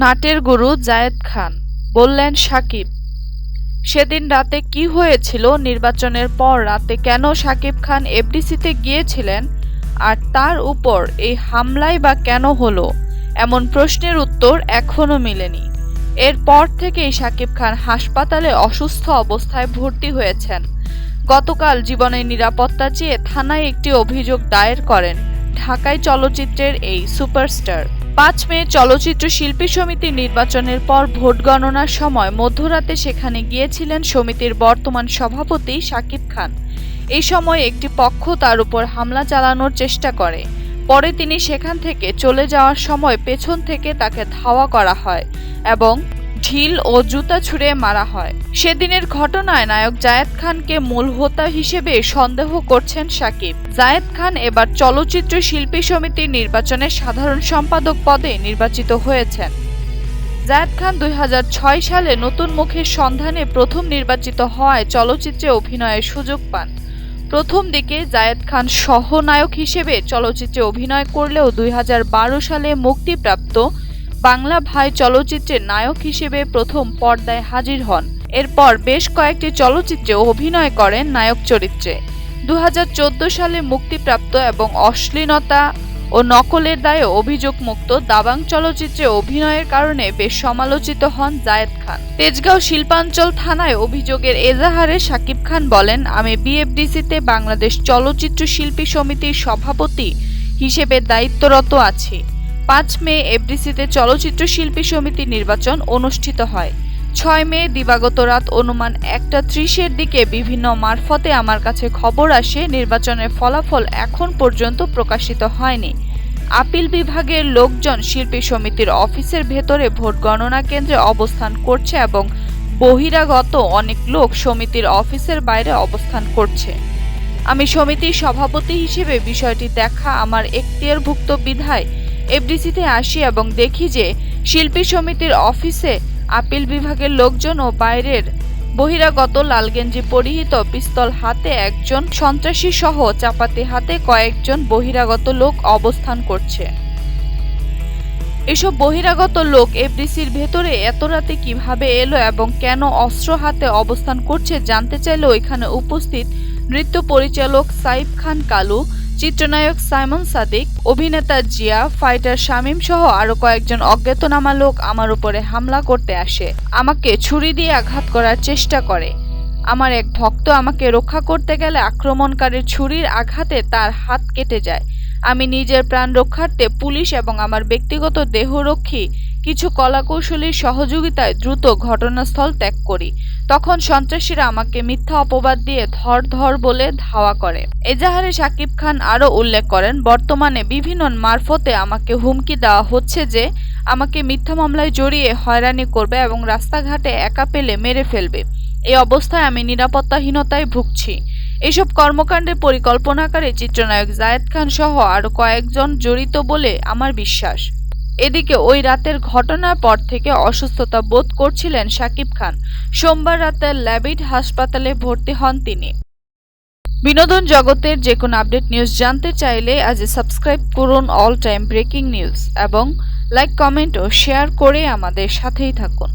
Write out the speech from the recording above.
নাটের গুরু জায়েদ খান বললেন শাকিব, সেদিন রাতে কি হয়েছিল, নির্বাচনের পর রাতে কেন শাকিব খান এফডিসিতে গিয়েছিলেন, আর তার উপর এই হামলাই বা কেন হলো, এমন প্রশ্নের উত্তর এখনো মেলেনি। এরপর থেকেই শাকিব খান হাসপাতালে অসুস্থ অবস্থায় ভর্তি হয়েছেন। গতকাল জীবনের নিরাপত্তা চেয়ে থানায় একটি অভিযোগ দায়ের করেন ঢাকায় চলচ্চিত্রের এই সুপারস্টার। ৫ মে চলচ্চিত্র শিল্পী সমিতির নির্বাচনের পর ভোট গণনার সময় মধ্যরাতে সেখানে গিয়েছিলেন সমিতির বর্তমান সভাপতি শাকিব খান। এই সময় একটি পক্ষ তার উপর হামলা চালানোর চেষ্টা করে। পরে তিনি সেখান থেকে চলে যাওয়ার সময় পেছন থেকে তাকে ধাওয়া করা হয় এবং ঢিল ও জুতা ছুঁড়ে মারা হয়। সেদিনের ঘটনায় নায়ক জায়েদ খানকে মূল হোতা হিসেবে সন্দেহ করছেন শাকিব। জায়েদ খান এবার চলচ্চিত্র শিল্পী সমিতির নির্বাচনে সাধারণ সম্পাদক পদে নির্বাচিত হয়েছেন। জায়েদ খান ২০০৬ সালে নতুন মুখের সন্ধানে প্রথম নির্বাচিত হওয়ায় চলচ্চিত্রে অভিনয়ের সুযোগ পান। প্রথম দিকে জায়েদ খান সহ-নায়ক হিসেবে চলচ্চিত্রে অভিনয় করলেও ২০১২ সালে মুক্তিপ্রাপ্ত বাংলা ভাই চলচ্চিত্রে নায়ক হিসেবে প্রথম পর্দায় হাজির হন। এরপর বেশ কয়েকটি চলচ্চিত্রে অভিনয় করেন নায়ক চরিত্রে। ২০১৪ সালে মুক্তিপ্রাপ্ত এবং অশ্লীলতা ও নকলের দায়ে অভিযোগমুক্ত দাবাং চলচ্চিত্রে অভিনয়ের কারণে বেশ সমালোচিত হন জায়েদ খান। তেজগাঁও শিল্পাঞ্চল থানায় অভিযোগের এজাহারে শাকিব খান বলেন, আমি বিএফডিসিতে বাংলাদেশ চলচ্চিত্র শিল্পী সমিতির সভাপতি হিসেবে দায়িত্বরত আছি। ৫ মে এফডিসিতে চলচ্চিত্র শিল্পী সমিতির নির্বাচন অনুষ্ঠিত হয়। ৬ মে দিবাগত রাত অনুমান ১টা ৩০-এর দিকে বিভিন্ন মারফতে আমার কাছে খবর আসে নির্বাচনের ফলাফল এখন পর্যন্ত প্রকাশিত হয়নি। আপিল বিভাগের লোকজন শিল্পী সমিতির অফিসের ভেতরে ভোট গণনা কেন্দ্রে অবস্থান করছে এবং বহিরাগত অনেক লোক সমিতির অফিসের বাইরে অবস্থান করছে। আমি সমিতির সভাপতি হিসেবে বিষয়টি দেখা আমার এখতিয়ারভুক্ত বিধায় এফডিসিতে আসি এবং দেখি যে শিল্পী সমিতির অফিসে আপিল বিভাগের লোকজন ও বাইরের বহিরাগত লাল গেঞ্জি পরিহিত পিস্তল হাতে একজন সন্ত্রাসী সহ চাপাতি হাতে কয়েকজন বহিরাগত লোক অবস্থান করছে। এসব বহিরাগত লোক এফডিসির ভেতরে এত রাতে কিভাবে এলো এবং কেন অস্ত্র হাতে অবস্থান করছে জানতে চাইলে ওইখানে উপস্থিত নৃত্য পরিচালক সাইফ খান কালু, চিত্রনায়ক সাইমন সাদিক, অভিনেতা জিয়া, ফাইটার শামীম সহ আরো কয়েকজন অজ্ঞাতনামা লোক আমার উপরে হামলা করতে আসে। আমাকে ছুরি দিয়ে আঘাত করার চেষ্টা করে। আমার এক ভক্ত আমাকে রক্ষা করতে গেলে আক্রমণকারীর ছুরির আঘাতে তার হাত কেটে যায়। আমি নিজের প্রাণ রক্ষার্থে পুলিশ এবং আমার ব্যক্তিগত দেহরক্ষী কিছু কলাকৌশলীর সহযোগিতায় দ্রুত ঘটনাস্থল ত্যাগ করি। তখন সন্ত্রাসীরা আমাকে মিথ্যা অপবাদ দিয়ে ধর বলে ধাওয়া করে। এজাহারে শাকিব খান আরও উল্লেখ করেন, বর্তমানে বিভিন্ন মারফতে আমাকে হুমকি দেওয়া হচ্ছে যে আমাকে মিথ্যা মামলায় জড়িয়ে হয়রানি করবে এবং রাস্তাঘাটে একা পেলে মেরে ফেলবে। এই অবস্থায় আমি নিরাপত্তাহীনতায় ভুগছি। এসব কর্মকাণ্ডের পরিকল্পনাকারী চিত্রনায়ক জায়েদ খান সহ আরও কয়েকজন জড়িত বলে আমার বিশ্বাস। এদিকে ওই রাতের ঘটনার পর থেকে অসুস্থতা বোধ করছিলেন শাকিব খান। সোমবার রাতে ল্যাবিড হাসপাতালে ভর্তি হন তিনি। বিনোদন জগতের যে কোনো আপডেট নিউজ জানতে চাইলে আজই সাবস্ক্রাইব করুন অল টাইম ব্রেকিং নিউজ এবং লাইক, কমেন্ট ও শেয়ার করে আমাদের সাথেই থাকুন।